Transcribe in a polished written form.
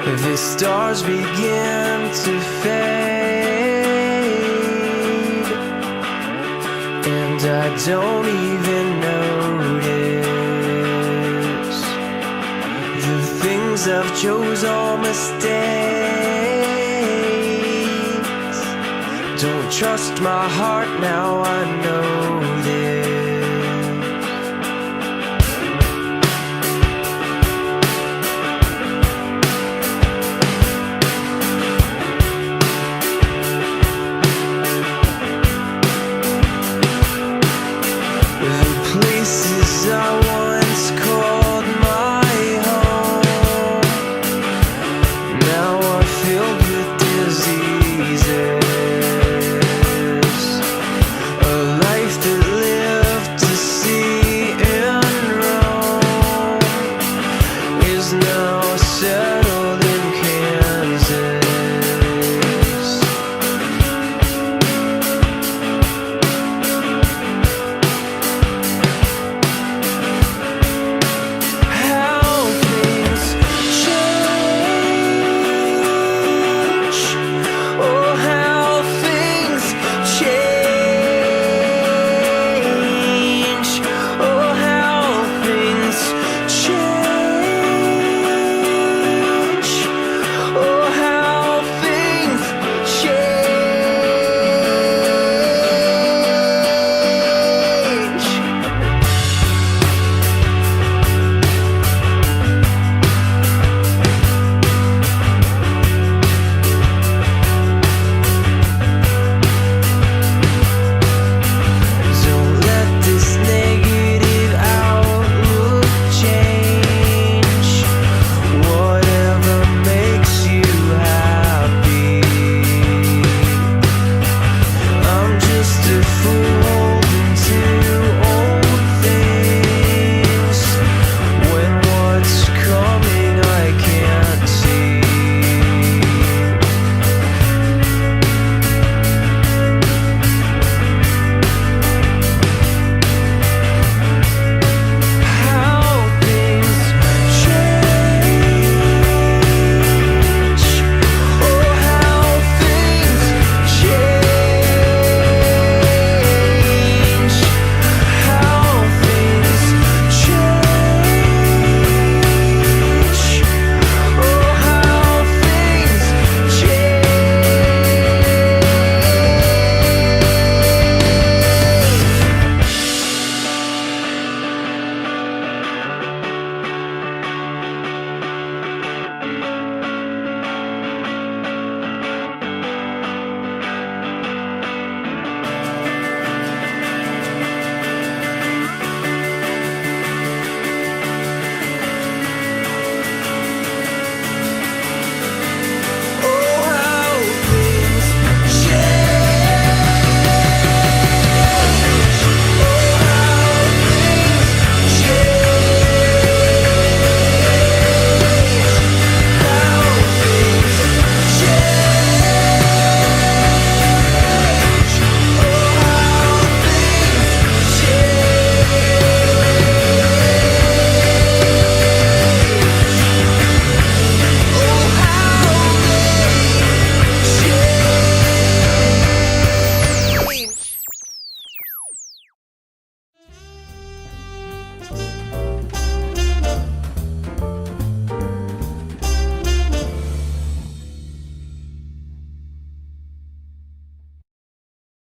The stars begin to fade, and I don't even notice the things I've chose all mistakes. Don't trust my heart now, I know this. Places I once called my home now are filled with diseases. A life that lived to see and roam is now settled in Kansas.